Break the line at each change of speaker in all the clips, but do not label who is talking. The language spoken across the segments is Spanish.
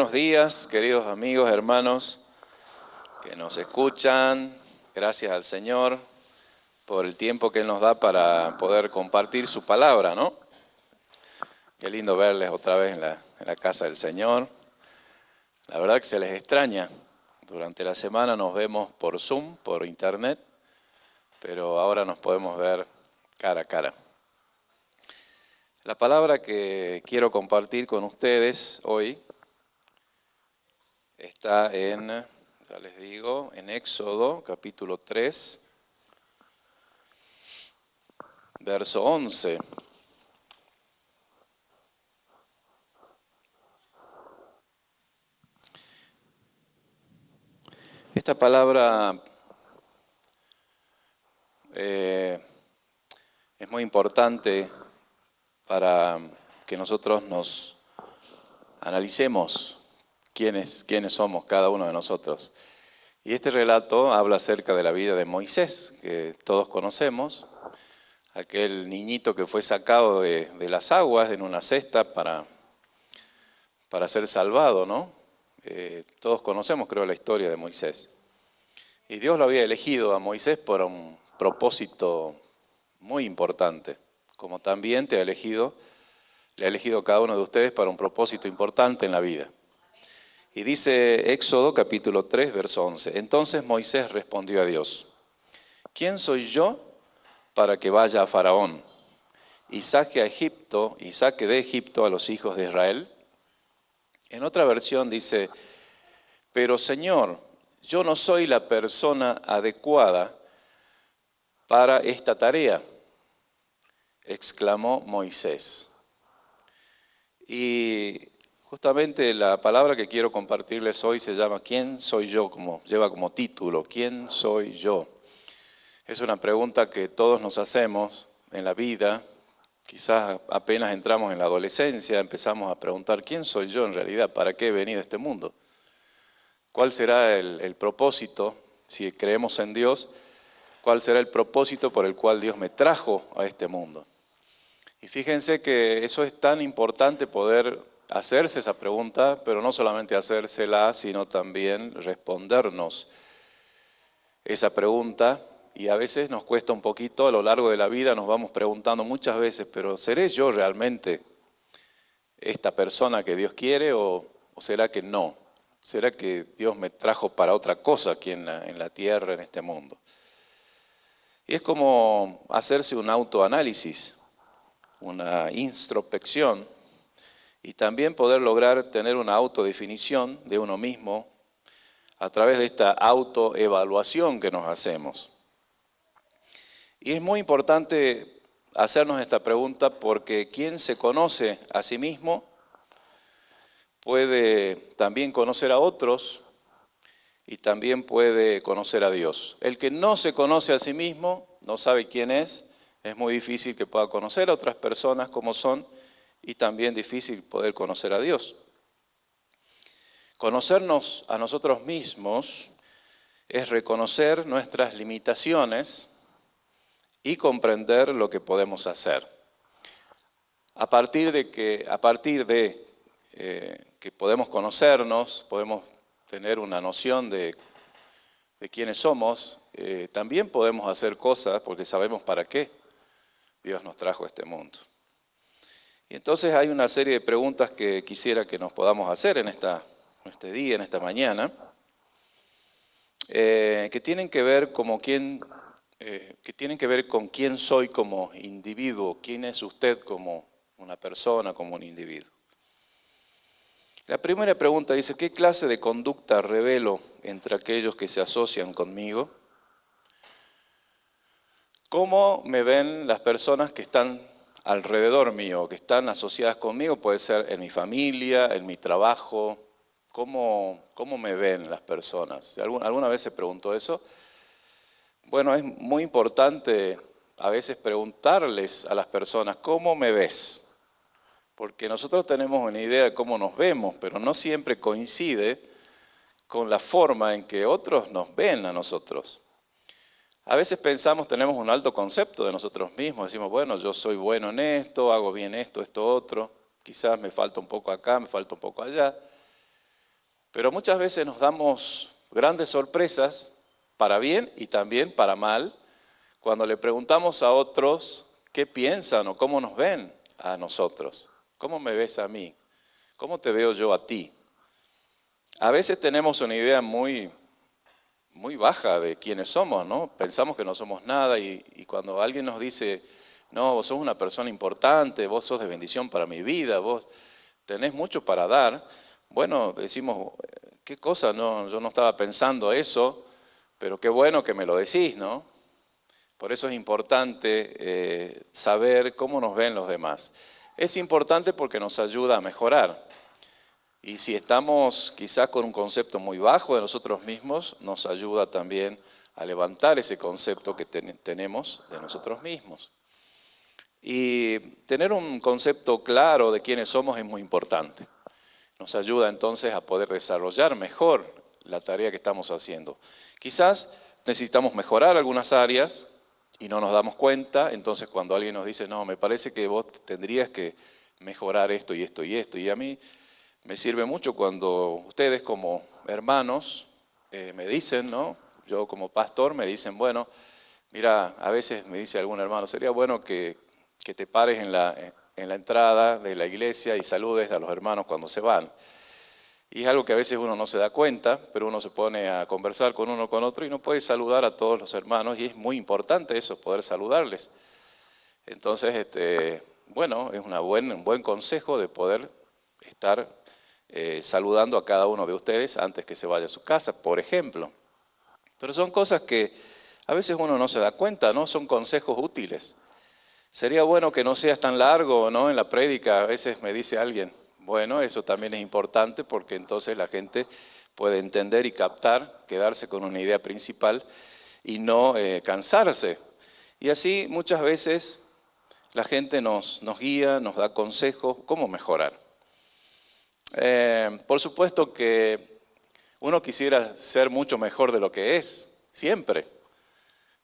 buenos días, queridos amigos, hermanos que nos escuchan. Gracias al Señor por el tiempo que Él nos da para poder compartir su palabra, ¿no? Qué lindo verles otra vez en la casa del Señor. La verdad que se les extraña. Durante la semana nos vemos por Zoom, por internet, pero ahora nos podemos ver cara a cara. La palabra que quiero compartir con ustedes hoy está ya les digo, en Éxodo, capítulo 3, verso 11. Esta palabra es muy importante para que nosotros nos analicemos quiénes somos cada uno de nosotros. Y este relato habla acerca de la vida de Moisés, que todos conocemos, aquel niñito que fue sacado de las aguas en una cesta para ser salvado, ¿no? Todos conocemos, creo, la historia de Moisés. Y Dios lo había elegido a Moisés por un propósito muy importante, como también le ha elegido a cada uno de ustedes para un propósito importante en la vida. Y dice Éxodo capítulo 3, verso 11. Entonces Moisés respondió a Dios: ¿quién soy yo para que vaya a Faraón y saque de Egipto a los hijos de Israel? En otra versión dice: pero Señor, yo no soy la persona adecuada para esta tarea, exclamó Moisés. Y justamente la palabra que quiero compartirles hoy se llama ¿quién soy yo? Lleva como título, ¿quién soy yo? Es una pregunta que todos nos hacemos en la vida. Quizás apenas entramos en la adolescencia, empezamos a preguntar ¿quién soy yo en realidad? ¿Para qué he venido a este mundo? ¿Cuál será el propósito, si creemos en Dios, cuál será el propósito por el cual Dios me trajo a este mundo? Y fíjense que eso es tan importante, poder hacerse esa pregunta, pero no solamente hacérsela, sino también respondernos esa pregunta. Y a veces nos cuesta un poquito, a lo largo de la vida nos vamos preguntando muchas veces, pero ¿seré yo realmente esta persona que Dios quiere o será que no? ¿Será que Dios me trajo para otra cosa aquí en la tierra, en este mundo? Y es como hacerse un autoanálisis, una introspección, y también poder lograr tener una autodefinición de uno mismo a través de esta autoevaluación que nos hacemos. Y es muy importante hacernos esta pregunta porque quien se conoce a sí mismo puede también conocer a otros y también puede conocer a Dios. El que no se conoce a sí mismo, no sabe quién es muy difícil que pueda conocer a otras personas como son y también difícil poder conocer a Dios. Conocernos a nosotros mismos es reconocer nuestras limitaciones y comprender lo que podemos hacer. A partir de que podemos conocernos, podemos tener una noción de quiénes somos, también podemos hacer cosas porque sabemos para qué Dios nos trajo a este mundo. Y entonces hay una serie de preguntas que quisiera que nos podamos hacer en este día, en esta mañana, que tienen que ver con quién soy como individuo, quién es usted como una persona, como un individuo. La primera pregunta dice: ¿qué clase de conducta revelo entre aquellos que se asocian conmigo? ¿Cómo me ven las personas que están alrededor mío, que están asociadas conmigo? Puede ser en mi familia, en mi trabajo. ¿Cómo me ven las personas? ¿Alguna vez se preguntó eso? Bueno, es muy importante a veces preguntarles a las personas: ¿cómo me ves? Porque nosotros tenemos una idea de cómo nos vemos, pero no siempre coincide con la forma en que otros nos ven a nosotros. A veces tenemos un alto concepto de nosotros mismos, decimos, bueno, yo soy bueno en esto, hago bien esto, otro, quizás me falta un poco acá, me falta un poco allá. Pero muchas veces nos damos grandes sorpresas, para bien y también para mal, cuando le preguntamos a otros qué piensan o cómo nos ven a nosotros. ¿Cómo me ves a mí? ¿Cómo te veo yo a ti? A veces tenemos una idea muy baja de quiénes somos, ¿no? Pensamos que no somos nada y cuando alguien nos dice, no, vos sos una persona importante, vos sos de bendición para mi vida, vos tenés mucho para dar, bueno, decimos, qué cosa, no, yo no estaba pensando eso, pero qué bueno que me lo decís, ¿no? Por eso es importante saber cómo nos ven los demás. Es importante porque nos ayuda a mejorar. Y si estamos quizás con un concepto muy bajo de nosotros mismos, nos ayuda también a levantar ese concepto que tenemos de nosotros mismos. Y tener un concepto claro de quiénes somos es muy importante. Nos ayuda entonces a poder desarrollar mejor la tarea que estamos haciendo. Quizás necesitamos mejorar algunas áreas y no nos damos cuenta, entonces cuando alguien nos dice, no, me parece que vos tendrías que mejorar esto y esto y esto, y a mí me sirve mucho cuando ustedes como hermanos me dicen, ¿no? Yo como pastor me dicen, bueno, mira, a veces me dice algún hermano, sería bueno que te pares en la entrada de la iglesia y saludes a los hermanos cuando se van. Y es algo que a veces uno no se da cuenta, pero uno se pone a conversar con uno con otro y no puede saludar a todos los hermanos y es muy importante eso, poder saludarles. Entonces, bueno, es un buen consejo de poder estar saludando a cada uno de ustedes antes que se vaya a su casa, por ejemplo. Pero son cosas que a veces uno no se da cuenta, ¿no? Son consejos útiles. Sería bueno que no seas tan largo, ¿no? En la prédica a veces me dice alguien, bueno, eso también es importante porque entonces la gente puede entender y captar, quedarse con una idea principal y no cansarse. Y así muchas veces la gente nos guía, nos da consejos, cómo mejorar. Por supuesto que uno quisiera ser mucho mejor de lo que es, siempre.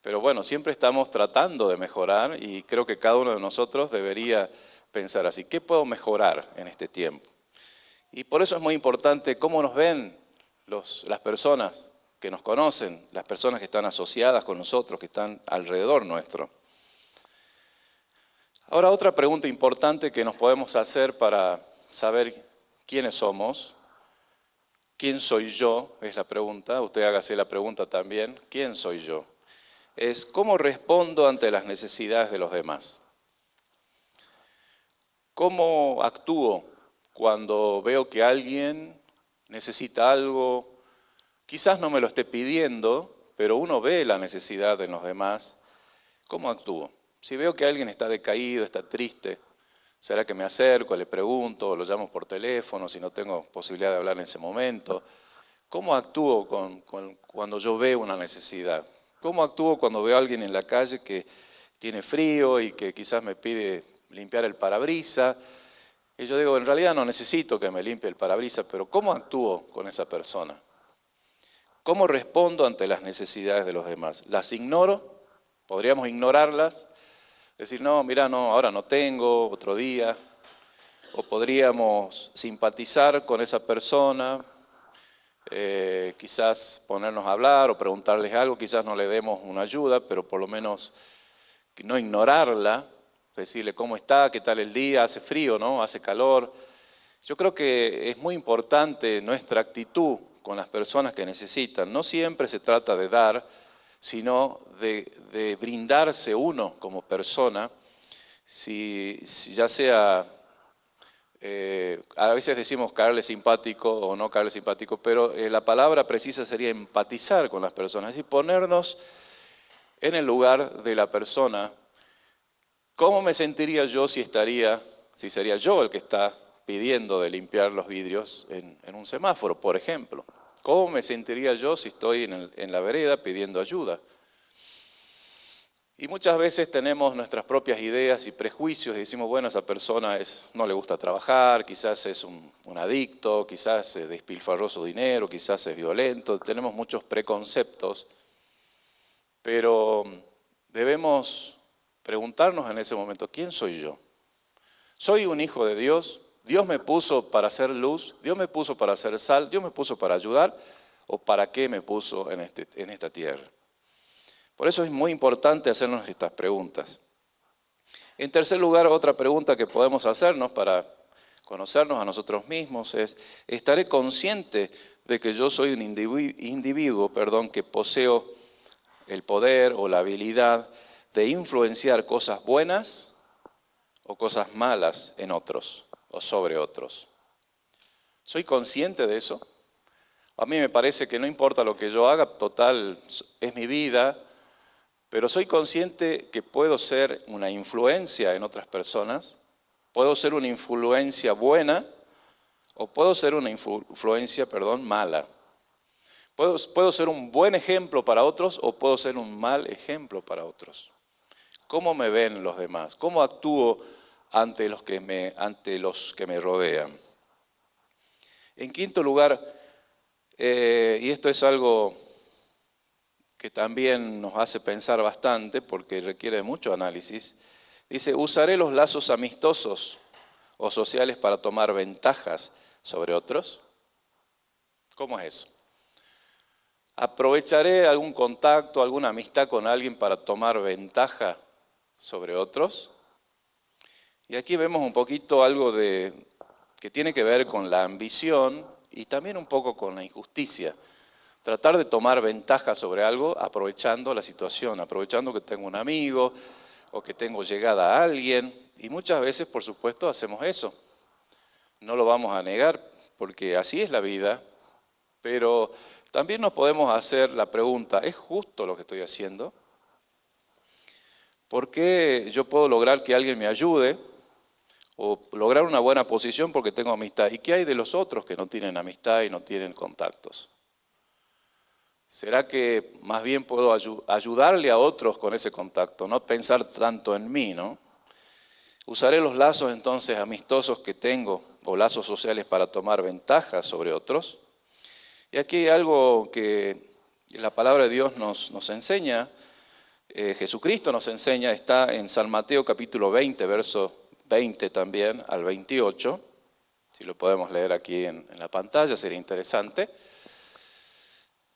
Pero bueno, siempre estamos tratando de mejorar y creo que cada uno de nosotros debería pensar así, ¿qué puedo mejorar en este tiempo? Y por eso es muy importante cómo nos ven las personas que nos conocen, las personas que están asociadas con nosotros, que están alrededor nuestro. Ahora, otra pregunta importante que nos podemos hacer para saber quiénes somos, quién soy yo, es la pregunta, usted hágase la pregunta también, ¿quién soy yo? Es cómo respondo ante las necesidades de los demás. ¿Cómo actúo cuando veo que alguien necesita algo? Quizás no me lo esté pidiendo, pero uno ve la necesidad en los demás. ¿Cómo actúo? Si veo que alguien está decaído, está triste, ¿será que me acerco, le pregunto, lo llamo por teléfono si no tengo posibilidad de hablar en ese momento? ¿Cómo actúo cuando yo veo una necesidad? ¿Cómo actúo cuando veo a alguien en la calle que tiene frío y que quizás me pide limpiar el parabrisas? Y yo digo, en realidad no necesito que me limpie el parabrisas, pero ¿cómo actúo con esa persona? ¿Cómo respondo ante las necesidades de los demás? ¿Las ignoro? ¿Podríamos ignorarlas? Decir, no, mira, no, ahora no tengo, otro día. O podríamos simpatizar con esa persona, quizás ponernos a hablar o preguntarles algo, quizás no le demos una ayuda, pero por lo menos no ignorarla, decirle cómo está, qué tal el día, hace frío, ¿no? Hace calor. Yo creo que es muy importante nuestra actitud con las personas que necesitan. No siempre se trata de dar, sino de brindarse uno como persona, si ya sea, a veces decimos caerle simpático o no caerle simpático, pero la palabra precisa sería empatizar con las personas, es decir, ponernos en el lugar de la persona. ¿Cómo me sentiría yo si sería yo el que está pidiendo de limpiar los vidrios en un semáforo, por ejemplo? ¿Cómo me sentiría yo si estoy en la vereda pidiendo ayuda? Y muchas veces tenemos nuestras propias ideas y prejuicios y decimos, bueno, esa persona no le gusta trabajar, quizás es un adicto, quizás despilfarró su dinero, quizás es violento, tenemos muchos preconceptos, pero debemos preguntarnos en ese momento, ¿quién soy yo? ¿Soy un hijo de Dios? ¿Dios me puso para hacer luz? ¿Dios me puso para hacer sal? ¿Dios me puso para ayudar? ¿O para qué me puso en esta tierra? Por eso es muy importante hacernos estas preguntas. En tercer lugar, otra pregunta que podemos hacernos para conocernos a nosotros mismos es, ¿estaré consciente de que yo soy un individuo, que poseo el poder o la habilidad de influenciar cosas buenas o cosas malas en otros o sobre otros? ¿Soy consciente de eso? A mí me parece que no importa lo que yo haga, total, es mi vida, pero soy consciente que puedo ser una influencia en otras personas, puedo ser una influencia buena o puedo ser una influencia, mala. Puedo ser un buen ejemplo para otros o puedo ser un mal ejemplo para otros. ¿Cómo me ven los demás? ¿Cómo actúo ante los que me rodean? En quinto lugar, y esto es algo que también nos hace pensar bastante porque requiere mucho análisis, dice, ¿usaré los lazos amistosos o sociales para tomar ventajas sobre otros? ¿Cómo es eso? ¿Aprovecharé algún contacto, alguna amistad con alguien para tomar ventaja sobre otros? Y aquí vemos un poquito algo que tiene que ver con la ambición y también un poco con la injusticia. Tratar de tomar ventaja sobre algo aprovechando la situación, aprovechando que tengo un amigo o que tengo llegada a alguien. Y muchas veces, por supuesto, hacemos eso. No lo vamos a negar porque así es la vida, pero también nos podemos hacer la pregunta, ¿es justo lo que estoy haciendo? ¿Por qué yo puedo lograr que alguien me ayude o lograr una buena posición porque tengo amistad? ¿Y qué hay de los otros que no tienen amistad y no tienen contactos? ¿Será que más bien puedo ayudarle a otros con ese contacto, no pensar tanto en mí, ¿no? Usaré los lazos entonces amistosos que tengo o lazos sociales para tomar ventaja sobre otros. Y aquí hay algo que la palabra de Dios nos enseña, Jesucristo nos enseña, está en San Mateo capítulo 20, verso 20 también al 28. Si lo podemos leer aquí en la pantalla sería interesante.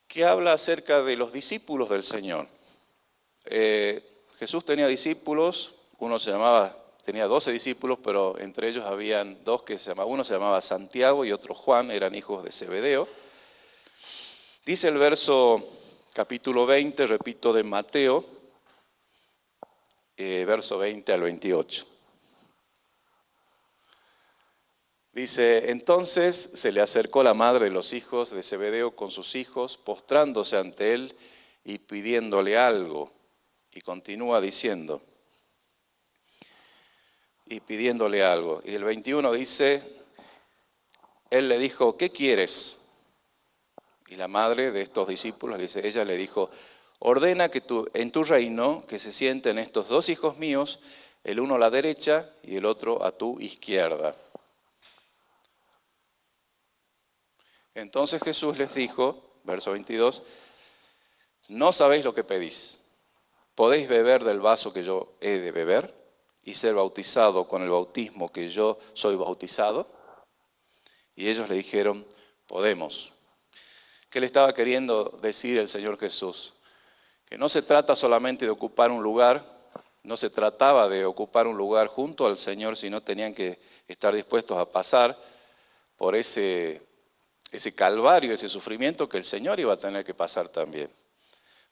Que habla acerca de los discípulos del Señor. Jesús tenía discípulos, tenía 12 discípulos, pero entre ellos habían dos uno se llamaba Santiago y otro Juan, eran hijos de Zebedeo. Dice el verso capítulo 20, repito, de Mateo, verso 20 al 28. Dice, entonces se le acercó la madre de los hijos de Zebedeo con sus hijos, postrándose ante él y pidiéndole algo. Y continúa diciendo, y pidiéndole algo. Y el 21 dice, él le dijo, ¿qué quieres? Y la madre de estos discípulos, ella le dijo, ordena que en tu reino que se sienten estos dos hijos míos, el uno a la derecha y el otro a tu izquierda. Entonces Jesús les dijo, verso 22, no sabéis lo que pedís. ¿Podéis beber del vaso que yo he de beber y ser bautizado con el bautismo que yo soy bautizado? Y ellos le dijeron, podemos. ¿Qué le estaba queriendo decir el Señor Jesús? Que no se trata solamente de ocupar un lugar, no se trataba de ocupar un lugar junto al Señor, sino tenían que estar dispuestos a pasar por ese calvario, ese sufrimiento que el Señor iba a tener que pasar también.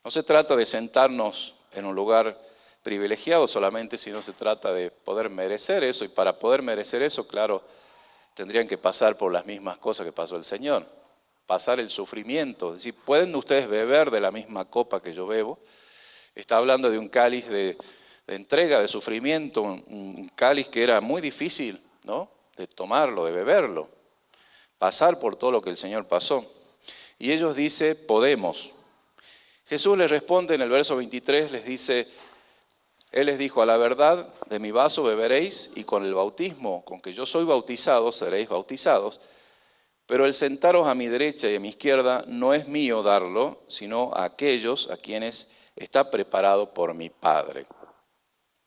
No se trata de sentarnos en un lugar privilegiado solamente, sino se trata de poder merecer eso. Y para poder merecer eso, claro, tendrían que pasar por las mismas cosas que pasó el Señor. Pasar el sufrimiento. Es decir, ¿pueden ustedes beber de la misma copa que yo bebo? Está hablando de un cáliz de entrega, de sufrimiento, un cáliz que era muy difícil, ¿no?, de tomarlo, de beberlo. Pasar por todo lo que el Señor pasó. Y ellos dicen, podemos. Jesús les responde en el verso 23, Él les dijo, a la verdad de mi vaso beberéis y con el bautismo con que yo soy bautizado seréis bautizados, pero el sentaros a mi derecha y a mi izquierda no es mío darlo, sino a aquellos a quienes está preparado por mi Padre.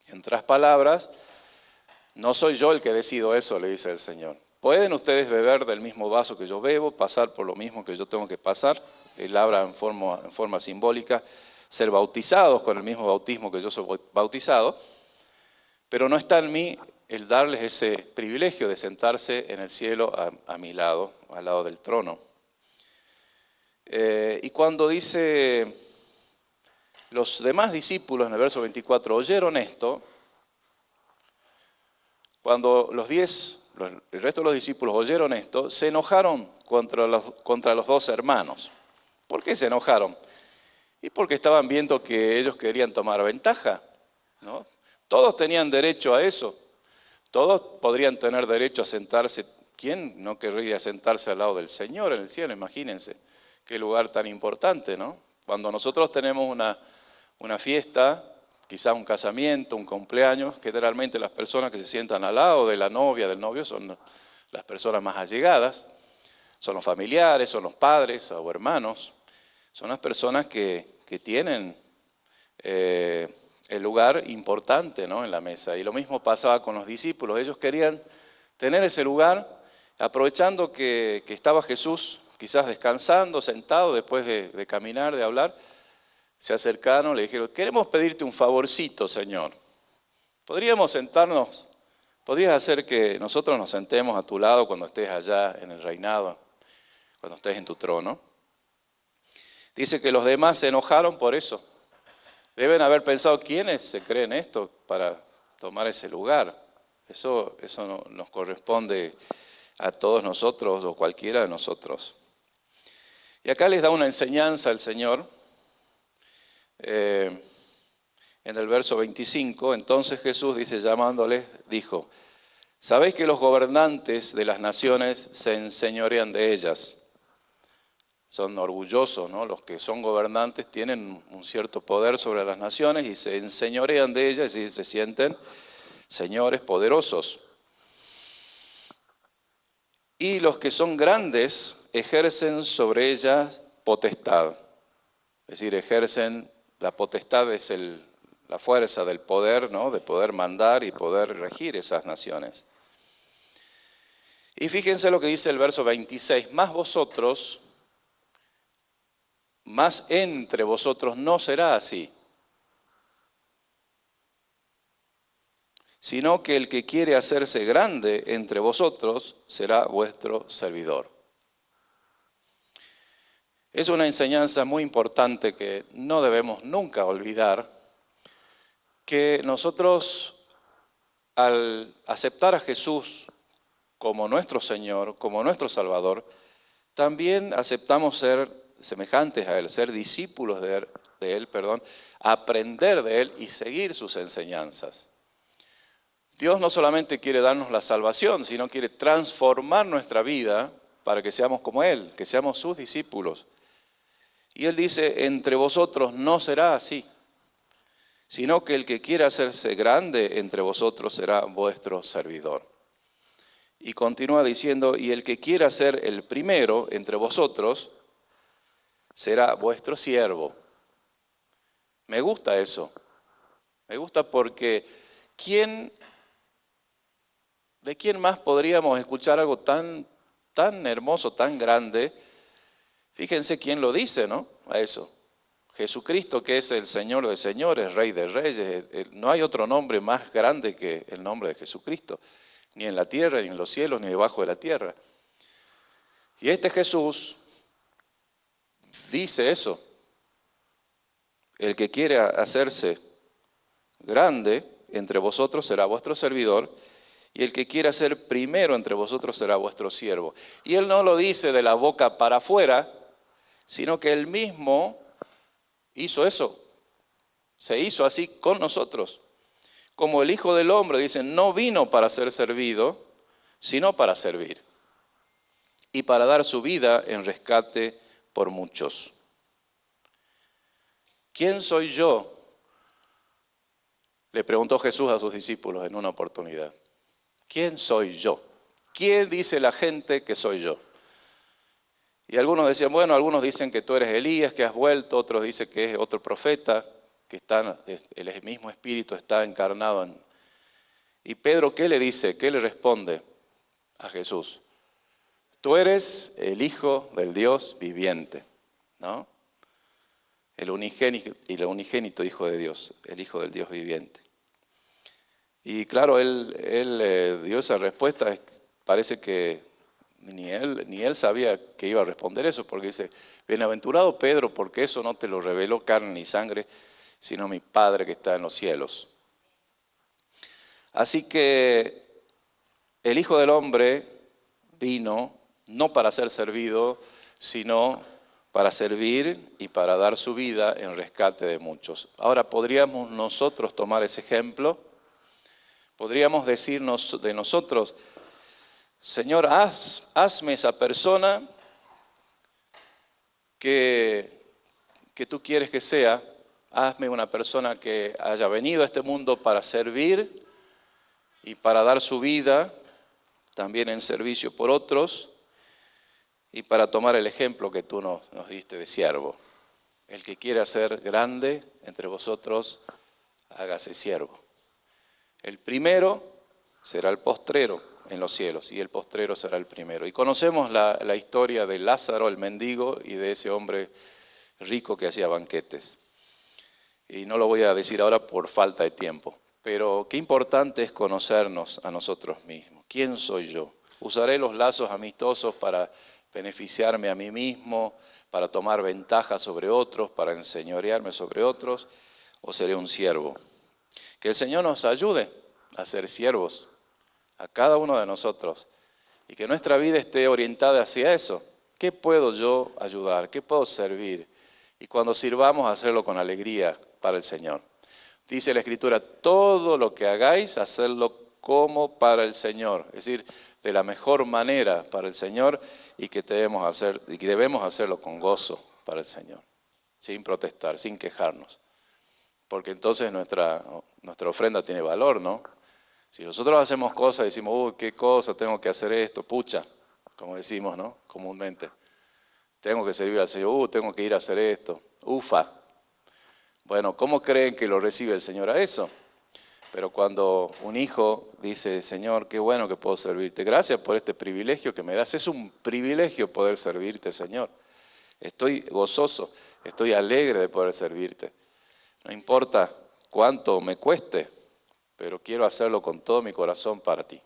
En otras palabras, No soy yo el que decido eso, le dice el Señor. ¿Pueden ustedes beber del mismo vaso que yo bebo, pasar por lo mismo que yo tengo que pasar? Él habla en forma simbólica, ser bautizados con el mismo bautismo que yo soy bautizado, pero no está en mí el darles ese privilegio de sentarse en el cielo a mi lado, al lado del trono. Y cuando dice, los demás discípulos en el verso 24 oyeron esto, cuando el resto de los discípulos oyeron esto, se enojaron contra los dos hermanos. ¿Por qué se enojaron? Y porque estaban viendo que ellos querían tomar ventaja, ¿no? Todos tenían derecho a eso. Todos podrían tener derecho a sentarse. ¿Quién no querría sentarse al lado del Señor en el cielo? Imagínense, qué lugar tan importante, ¿no? Cuando nosotros tenemos una fiesta, quizás un casamiento, un cumpleaños, generalmente las personas que se sientan al lado de la novia, del novio, son las personas más allegadas, son los familiares, son los padres o hermanos, son las personas que tienen el lugar importante, ¿no?, en la mesa. Y lo mismo pasaba con los discípulos. Ellos querían tener ese lugar, aprovechando que estaba Jesús, quizás descansando, sentado, después de caminar, de hablar. Se acercaron, le dijeron, queremos pedirte un favorcito, Señor. ¿Podríamos sentarnos? ¿Podrías hacer que nosotros nos sentemos a tu lado cuando estés allá en el reinado, cuando estés en tu trono? Dice que los demás se enojaron por eso. Deben haber pensado, ¿quiénes se creen esto para tomar ese lugar? Eso no nos corresponde a todos nosotros o cualquiera de nosotros. Y acá les da una enseñanza el Señor. En el verso 25, entonces Jesús dice, llamándoles, dijo, ¿sabéis que los gobernantes de las naciones se enseñorean de ellas? Son orgullosos, ¿no? Los que son gobernantes tienen un cierto poder sobre las naciones y se enseñorean de ellas y se sienten señores poderosos. Y los que son grandes ejercen sobre ellas potestad. Es decir, ejercen, la potestad es la fuerza del poder, ¿no?, de poder mandar y poder regir esas naciones. Y fíjense lo que dice el verso 26, más entre vosotros no será así, sino que el que quiere hacerse grande entre vosotros será vuestro servidor. Es una enseñanza muy importante que no debemos nunca olvidar, que nosotros al aceptar a Jesús como nuestro Señor, como nuestro Salvador, también aceptamos ser semejantes a Él, ser discípulos de Él, aprender de Él y seguir sus enseñanzas. Dios no solamente quiere darnos la salvación, sino quiere transformar nuestra vida para que seamos como Él, que seamos sus discípulos. Y Él dice, entre vosotros no será así, sino que el que quiera hacerse grande entre vosotros será vuestro servidor. Y continúa diciendo, y el que quiera ser el primero entre vosotros será vuestro siervo. Me gusta eso. Me gusta porque ¿de quién más podríamos escuchar algo tan hermoso, tan grande? Fíjense quién lo dice, ¿no?, a eso. Jesucristo, que es el Señor de señores, Rey de reyes. No hay otro nombre más grande que el nombre de Jesucristo, ni en la tierra, ni en los cielos, ni debajo de la tierra. Y este Jesús dice eso. El que quiere hacerse grande entre vosotros será vuestro servidor, y el que quiera ser primero entre vosotros será vuestro siervo. Y Él no lo dice de la boca para afuera, sino que Él mismo hizo eso. Se hizo así con nosotros. Como el Hijo del Hombre, dice, no vino para ser servido, sino para servir. Y para dar su vida en rescate por muchos. ¿Quién soy yo?, le preguntó Jesús a sus discípulos en una oportunidad. ¿Quién soy yo? ¿Quién dice la gente que soy yo? Y algunos decían, bueno, algunos dicen que tú eres Elías, que has vuelto, otros dicen que es otro profeta, que el mismo Espíritu está encarnado en... Y Pedro, ¿qué le dice? ¿Qué le responde a Jesús? Tú eres el Hijo del Dios viviente, ¿no? El unigénito Hijo de Dios, el Hijo del Dios viviente. Y claro, él dio esa respuesta. Parece que ni él sabía que iba a responder eso, porque dice, bienaventurado Pedro, porque eso no te lo reveló carne ni sangre, sino mi Padre que está en los cielos. Así que el Hijo del Hombre vino no para ser servido, sino para servir y para dar su vida en rescate de muchos. Ahora, ¿podríamos nosotros tomar ese ejemplo? Podríamos decirnos de nosotros, Señor, hazme esa persona que tú quieres que sea. Hazme una persona que haya venido a este mundo para servir y para dar su vida, también en servicio por otros, y para tomar el ejemplo que tú nos diste de siervo. El que quiera ser grande entre vosotros, hágase siervo. El primero será el postrero en los cielos, y el postrero será el primero. Y conocemos la historia de Lázaro, el mendigo, y de ese hombre rico que hacía banquetes. Y no lo voy a decir ahora por falta de tiempo, pero qué importante es conocernos a nosotros mismos. ¿Quién soy yo? ¿Usaré los lazos amistosos para beneficiarme a mí mismo, para tomar ventaja sobre otros, para enseñorearme sobre otros, o seré un siervo? Que el Señor nos ayude a ser siervos, a cada uno de nosotros, y que nuestra vida esté orientada hacia eso. ¿Qué puedo yo ayudar? ¿Qué puedo servir? Y cuando sirvamos, hacerlo con alegría para el Señor. Dice la Escritura, todo lo que hagáis, hacedlo como para el Señor, es decir, de la mejor manera para el Señor, y que debemos hacerlo con gozo para el Señor, sin protestar, sin quejarnos, porque entonces nuestra ofrenda tiene valor, ¿no? Si nosotros hacemos cosas y decimos, uy, qué cosa, tengo que hacer esto, pucha, como decimos, ¿no? Comúnmente, tengo que servir al Señor, tengo que ir a hacer esto, ufa. Bueno, ¿cómo creen que lo recibe el Señor a eso? Pero cuando un hijo dice, Señor, qué bueno que puedo servirte, gracias por este privilegio que me das. Es un privilegio poder servirte, Señor. Estoy gozoso, estoy alegre de poder servirte. No importa cuánto me cueste, pero quiero hacerlo con todo mi corazón para ti.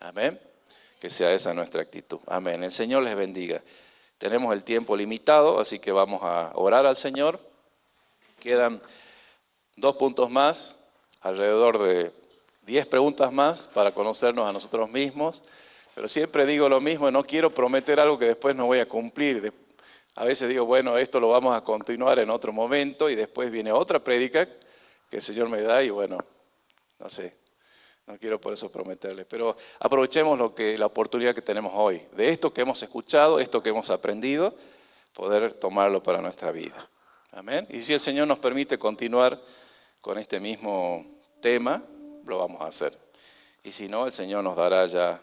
Amén. Que sea esa nuestra actitud. Amén. El Señor les bendiga. Tenemos el tiempo limitado, así que vamos a orar al Señor. Quedan 2 puntos más. Alrededor de 10 preguntas más para conocernos a nosotros mismos, pero siempre digo lo mismo, no quiero prometer algo que después no voy a cumplir. A veces digo, bueno, esto lo vamos a continuar en otro momento, y después viene otra prédica que el Señor me da, y bueno, no sé, no quiero por eso prometerles, pero aprovechemos la oportunidad que tenemos hoy, de esto que hemos escuchado, esto que hemos aprendido, poder tomarlo para nuestra vida. Amén. Y si el Señor nos permite continuar con este mismo tema, lo vamos a hacer. Y si no, el Señor nos dará ya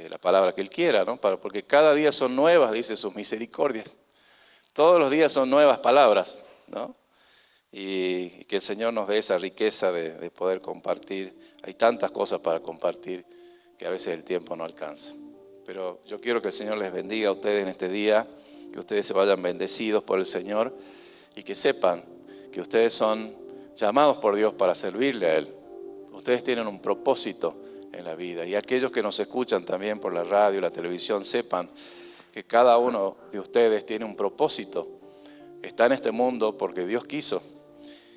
la palabra que Él quiera, ¿no? Porque cada día son nuevas, dice, sus misericordias. Todos los días son nuevas palabras, ¿no? Y que el Señor nos dé esa riqueza de poder compartir. Hay tantas cosas para compartir que a veces el tiempo no alcanza. Pero yo quiero que el Señor les bendiga a ustedes en este día, que ustedes se vayan bendecidos por el Señor y que sepan que ustedes son llamados por Dios para servirle a Él. Ustedes tienen un propósito en la vida, y aquellos que nos escuchan también por la radio, la televisión, sepan que cada uno de ustedes tiene un propósito. Está en este mundo porque Dios quiso,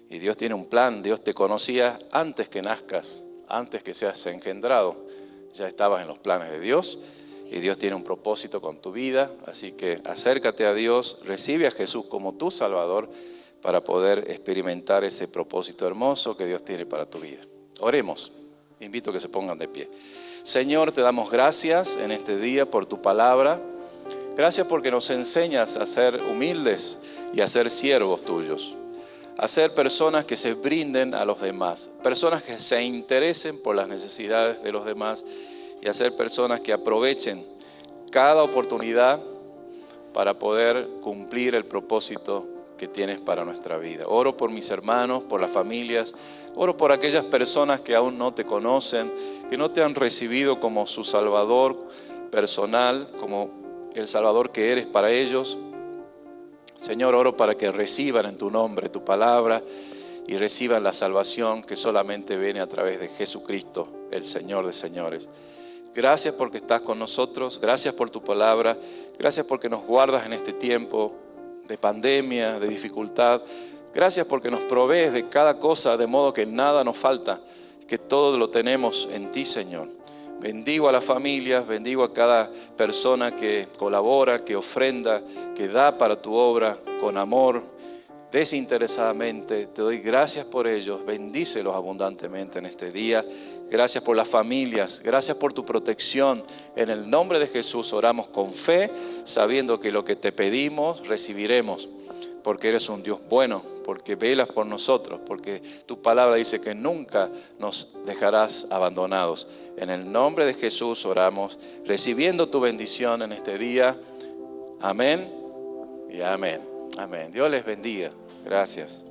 y Dios tiene un plan. Dios te conocía antes que nazcas, antes que seas engendrado, ya estabas en los planes de Dios, y Dios tiene un propósito con tu vida. Así que acércate a Dios, recibe a Jesús como tu Salvador, para poder experimentar ese propósito hermoso que Dios tiene para tu vida. Oremos. Invito a que se pongan de pie. Señor, te damos gracias en este día por tu palabra. Gracias porque nos enseñas a ser humildes y a ser siervos tuyos. A ser personas que se brinden a los demás. Personas que se interesen por las necesidades de los demás. Y a ser personas que aprovechen cada oportunidad para poder cumplir el propósito que tienes para nuestra vida. Oro por mis hermanos, por las familias, oro por aquellas personas que aún no te conocen, que no te han recibido como su Salvador personal, como el Salvador que eres para ellos. Señor, oro para que reciban en tu nombre tu palabra y reciban la salvación que solamente viene a través de Jesucristo, el Señor de señores. Gracias porque estás con nosotros, gracias por tu palabra, gracias porque nos guardas en este tiempo de pandemia, de dificultad. Gracias porque nos provees de cada cosa, de modo que nada nos falta, que todo lo tenemos en ti, Señor. Bendigo a las familias, bendigo a cada persona que colabora, que ofrenda, que da para tu obra con amor, desinteresadamente. Te doy gracias por ellos, bendícelos abundantemente en este día. Gracias por las familias, gracias por tu protección. En el nombre de Jesús oramos con fe, sabiendo que lo que te pedimos recibiremos, porque eres un Dios bueno, porque velas por nosotros, porque tu palabra dice que nunca nos dejarás abandonados. En el nombre de Jesús oramos, recibiendo tu bendición en este día. Amén y amén. Amén. Dios les bendiga. Gracias.